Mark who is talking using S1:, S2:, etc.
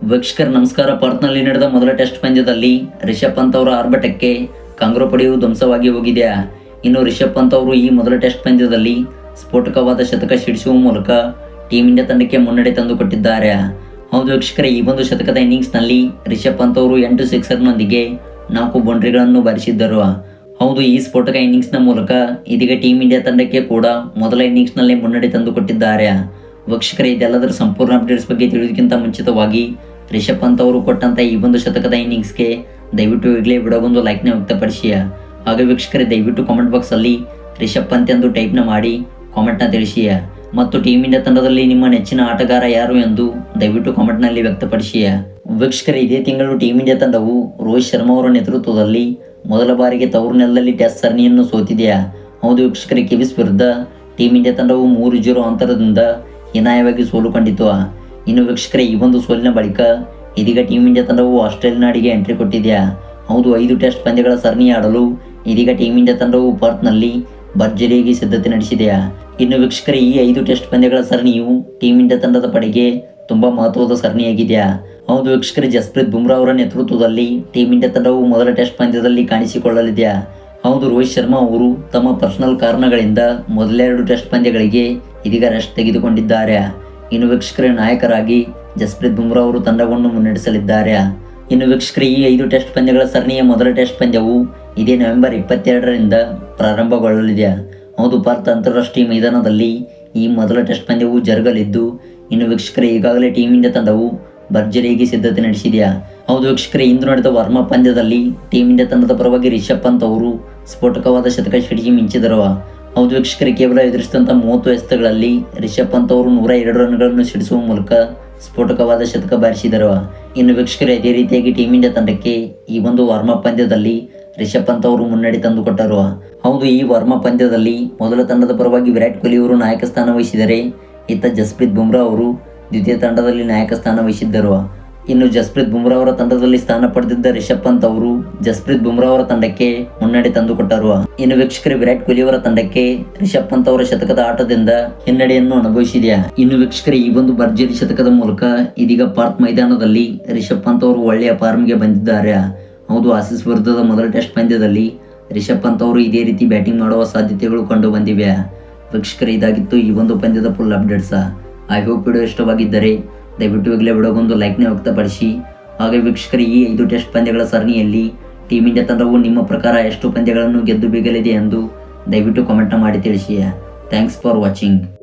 S1: ವೀಕ್ಷಕರ ನಮಸ್ಕಾರ. ಪಾರ್ತ್ನಲ್ಲಿ ನಡೆದ ಮೊದಲ ಟೆಸ್ಟ್ ಪಂದ್ಯದಲ್ಲಿ ರಿಷಬ್ ಪಂತ್ ಅವರ ಆರ್ಭಟಕ್ಕೆ ಕಾಂಗ್ರೋ ಪಡೆಯು ಧ್ವಂಸವಾಗಿ ಹೋಗಿದೆ. ಇನ್ನು ರಿಷಬ್ ಪಂತ್ ಅವರು ಈ ಮೊದಲ ಟೆಸ್ಟ್ ಪಂದ್ಯದಲ್ಲಿ ಸ್ಫೋಟಕವಾದ ಶತಕ ಸಿಡಿಸುವ ಮೂಲಕ ಟೀಮ್ ಇಂಡಿಯಾ ತಂಡಕ್ಕೆ ಮುನ್ನಡೆ ತಂದುಕೊಟ್ಟಿದ್ದಾರೆ. ಹೌದು ವೀಕ್ಷಕರೇ, ಈ ಒಂದು ಶತಕದ ಇನ್ನಿಂಗ್ಸ್ನಲ್ಲಿ ರಿಷಬ್ ಪಂತ್ ಅವರು 8 ಸಿಕ್ಸರ್ನೊಂದಿಗೆ 4 ಬೌಂಡ್ರಿಗಳನ್ನು ಬಾರಿಸಿದ್ದರು. ಹೌದು, ಈ ಸ್ಫೋಟಕ ಇನ್ನಿಂಗ್ಸ್ನ ಮೂಲಕ ಇದೀಗ ಟೀಮ್ ಇಂಡಿಯಾ ತಂಡಕ್ಕೆ ಕೂಡ ಮೊದಲ ಇನ್ನಿಂಗ್ಸ್ನಲ್ಲೇ ಮುನ್ನಡೆ ತಂದುಕೊಟ್ಟಿದ್ದಾರೆ. ವೀಕ್ಷಕರೇ, ಇದೆಲ್ಲದರ ಸಂಪೂರ್ಣ ಅಪ್ಡೇಟ್ಸ್ ಬಗ್ಗೆ ತಿಳಿಯೋದಕ್ಕಿಂತ ಮುಂಚಿತವಾಗಿ ರಿಷಬ್ ಪಂತ್ ಅವರು ಕೊಟ್ಟಂತ ಈ ಒಂದು ಶತಕದ ಇನ್ನಿಂಗ್ಸ್ಗೆ ದಯವಿಟ್ಟು ಈಗಲೇ ವಿಡಿಯೋಗೊಂದು ಲೈಕ್ನ ವ್ಯಕ್ತಪಡಿಸಿ. ಹಾಗೆ ವೀಕ್ಷಕರೇ, ದಯವಿಟ್ಟು ಕಾಮೆಂಟ್ ಬಾಕ್ಸಲ್ಲಿ ರಿಷಬ್ ಪಂತ್ ಎಂದು ಟೈಪ್ನ ಮಾಡಿ ಕಾಮೆಂಟ್ನ ತಿಳಿಸಿ. ಮತ್ತು ಟೀಮ್ ಇಂಡಿಯಾ ತಂಡದಲ್ಲಿ ನಿಮ್ಮ ನೆಚ್ಚಿನ ಆಟಗಾರ ಯಾರು ಎಂದು ದಯವಿಟ್ಟು ಕಾಮೆಂಟ್ನಲ್ಲಿ ವ್ಯಕ್ತಪಡಿಸಿ. ವೀಕ್ಷಕರೇ, ಇದೇ ತಿಂಗಳು ಟೀಮ್ ಇಂಡಿಯಾ ತಂಡವು ರೋಹಿತ್ ಶರ್ಮಾ ಅವರ ನೇತೃತ್ವದಲ್ಲಿ ಮೊದಲ ಬಾರಿಗೆ ತವರು ನೆಲದಲ್ಲಿ ಟೆಸ್ಟ್ ಸರಣಿಯನ್ನು ಸೋತಿದೆ. ಹೌದು ವೀಕ್ಷಕರೇ, ಕಿವೀಸ್ ವಿರುದ್ಧ ಟೀಮ್ ಇಂಡಿಯಾ ತಂಡವು 3-0 ಅಂತರದಿಂದ ಹೀನಾಯವಾಗಿ ಸೋಲು ಕಂಡಿತು. ಇನ್ನು ವೀಕ್ಷಕರೇ, ಈ ಒಂದು ಸೋಲಿನ ಬಳಿಕ ಇದೀಗ ಟೀಮ್ ಇಂಡಿಯಾ ತಂಡವು ಆಸ್ಟ್ರೇಲಿಯಾ ನಾಡಿಗೆ ಎಂಟ್ರಿ ಕೊಟ್ಟಿದೆ. ಹೌದು, 5 ಟೆಸ್ಟ್ ಪಂದ್ಯಗಳ ಸರಣಿ ಆಡಲು ಇದೀಗ ಟೀಮ್ ಇಂಡಿಯಾ ತಂಡವು ಪರ್ತ್ನಲ್ಲಿ ಭರ್ಜರಿಯಾಗಿ ಸಿದ್ಧತೆ ನಡೆಸಿದೆ. ಇನ್ನು ವೀಕ್ಷಕರೇ, ಈ 5 ಟೆಸ್ಟ್ ಪಂದ್ಯಗಳ ಸರಣಿಯು ಟೀಮ್ ಇಂಡಿಯಾ ತಂಡದ ಪಡೆಗೆ ತುಂಬಾ ಮಹತ್ವದ ಸರಣಿಯಾಗಿದೆ. ಹೌದು ವೀಕ್ಷಕರೇ, ಜಸ್ಪ್ರೀತ್ ಬುಮ್ರಾ ಅವರ ನೇತೃತ್ವದಲ್ಲಿ ಟೀಮ್ ಇಂಡಿಯಾ ತಂಡವು ಮೊದಲ ಟೆಸ್ಟ್ ಪಂದ್ಯದಲ್ಲಿ ಕಾಣಿಸಿಕೊಳ್ಳಲಿದೆ. ಹೌದು, ರೋಹಿತ್ ಶರ್ಮಾ ಅವರು ತಮ್ಮ ಪರ್ಸನಲ್ ಕಾರಣಗಳಿಂದ ಮೊದಲೆರಡು ಟೆಸ್ಟ್ ಪಂದ್ಯಗಳಿಗೆ ಇದೀಗ ರೆಸ್ಟ್ ತೆಗೆದುಕೊಂಡಿದ್ದಾರೆ. ಇನ್ನು ವೀಕ್ಷಕರೇ, ನಾಯಕರಾಗಿ ಜಸ್ಪ್ರೀತ್ ಬುಮ್ರಾ ಅವರು ತಂಡವನ್ನು ಮುನ್ನಡೆಸಲಿದ್ದಾರೆ. ಇನ್ನು ವೀಕ್ಷಕರೇ, ಈ 5 ಟೆಸ್ಟ್ ಪಂದ್ಯಗಳ ಸರಣಿಯ ಮೊದಲ ಟೆಸ್ಟ್ ಪಂದ್ಯವು ಇದೇ ನವೆಂಬರ್ 22ರಿಂದ ಪ್ರಾರಂಭಗೊಳ್ಳಲಿದೆ. ಹೌದು, ಪರ್ತ್ ಅಂತಾರಾಷ್ಟ್ರೀಯ ಮೈದಾನದಲ್ಲಿ ಈ ಮೊದಲ ಟೆಸ್ಟ್ ಪಂದ್ಯವು ಜರುಗಲಿದ್ದು, ಇನ್ನು ವೀಕ್ಷಕರೇ, ಈಗಾಗಲೇ ಟೀಮ್ ಇಂಡಿಯಾ ತಂಡವು ಭರ್ಜರಿಯಾಗಿ ಸಿದ್ಧತೆ ನಡೆಸಿದೆ. ಹೌದು ವೀಕ್ಷಕರೇ, ಇಂದು ನಡೆದ ವಾರ್ಮಪ್ ಪಂದ್ಯದಲ್ಲಿ ಟೀಮ್ ಇಂಡಿಯಾ ತಂಡದ ಪರವಾಗಿ ರಿಷಬ್ ಪಂತ್ ಅವರು ಸ್ಫೋಟಕವಾದ ಶತಕ ಸಿಡಿಸಿ ಮಿಂಚಿದರು. ಹೌದು ವೀಕ್ಷಕರೇ, ಕೇವಲ ಎದುರಿಸಿದಂಥ 30 ಎಸೆತಗಳಲ್ಲಿ ರಿಷಬ್ ಪಂತ್ ಅವರು 102 ರನ್ಗಳನ್ನು ಸಿಡಿಸುವ ಮೂಲಕ ಸ್ಫೋಟಕವಾದ ಶತಕ ಬಾರಿಸಿದರು. ಇನ್ನು ವೀಕ್ಷಕರೇ, ಅದೇ ರೀತಿಯಾಗಿ ಟೀಮ್ ಇಂಡಿಯಾ ತಂಡಕ್ಕೆ ಈ ಒಂದು ವಾರ್ಮಪ್ ಪಂದ್ಯದಲ್ಲಿ ರಿಷಬ್ ಪಂತ್ ಅವರು ಮುನ್ನಡೆ ತಂದುಕೊಟ್ಟರು. ಹೌದು, ಈ ವಾರ್ಮಪ್ ಪಂದ್ಯದಲ್ಲಿ ಮೊದಲ ತಂಡದ ಪರವಾಗಿ ವಿರಾಟ್ ಕೊಹ್ಲಿ ಅವರು ನಾಯಕ ಸ್ಥಾನ ವಹಿಸಿದರೆ, ಇತ್ತ ಜಸ್ಪ್ರೀತ್ ಬುಮ್ರಾ ಅವರು ದ್ವಿತೀಯ ತಂಡದಲ್ಲಿ ನಾಯಕ ಸ್ಥಾನ ವಹಿಸಿದ್ದರು. ಇನ್ನು ಜಸ್ಪ್ರೀತ್ ಬುಮ್ರಾ ಅವರ ತಂಡದಲ್ಲಿ ಸ್ಥಾನ ಪಡೆದಿದ್ದ ರಿಷಬ್ ಪಂತ್ ಅವರು ಜಸ್ಪ್ರೀತ್ ಬುಮ್ರಾ ಅವರ ತಂಡಕ್ಕೆ ಮುನ್ನಡೆ ತಂದುಕೊಟ್ಟರು. ಇನ್ನು ವೀಕ್ಷಕರೇ, ವಿರಾಟ್ ಕೊಹ್ಲಿ ಅವರ ತಂಡಕ್ಕೆ ರಿಷಬ್ ಪಂತ್ ಅವರ ಶತಕದ ಆಟದಿಂದ ಹಿನ್ನಡೆಯನ್ನು ಅನುಭವಿಸಿದೆ. ಇನ್ನು ವೀಕ್ಷಕರೇ, ಈ ಒಂದು ಭರ್ಜರಿ ಶತಕದ ಮೂಲಕ ಇದೀಗ ಪಾರ್ಕ್ ಮೈದಾನದಲ್ಲಿ ರಿಷಬ್ ಪಂತ್ ಅವರು ಒಳ್ಳೆಯ ಫಾರ್ಮ್ಗೆ ಬಂದಿದ್ದಾರೆ. ಹೌದು, ಆಸೀಸ್ ವಿರುದ್ಧದ ಮೊದಲ ಟೆಸ್ಟ್ ಪಂದ್ಯದಲ್ಲಿ ರಿಷಬ್ ಪಂತ್ ಅವರು ಇದೇ ರೀತಿ ಬ್ಯಾಟಿಂಗ್ ಮಾಡುವ ಸಾಧ್ಯತೆಗಳು ಕಂಡು ಬಂದಿವೆ. ವೀಕ್ಷಕರೇ, ಇದಾಗಿತ್ತು ಈ ಒಂದು ಪಂದ್ಯದ full updates. I hope video ಇಷ್ಟವಾಗಿದ್ದರೆ ದಯವಿಟ್ಟು ಈಗಲೇ ವಿಡಿಯೋಗೊಂದು ಲೈಕ್ನ ವ್ಯಕ್ತಪಡಿಸಿ. ಹಾಗೆ ವೀಕ್ಷಕರೇ, ಈ 5 ಟೆಸ್ಟ್ ಪಂದ್ಯಗಳ ಸರಣಿಯಲ್ಲಿ ಟೀಮ್ ಇಂಡಿಯಾ ತಂಡವು ನಿಮ್ಮ ಪ್ರಕಾರ ಎಷ್ಟು ಪಂದ್ಯಗಳನ್ನು ಗೆದ್ದು ಬೀಗಲಿದೆ ಎಂದು ದಯವಿಟ್ಟು ಕಾಮೆಂಟ್ ಮಾಡಿ ತಿಳಿಸಿ. Thanks for watching.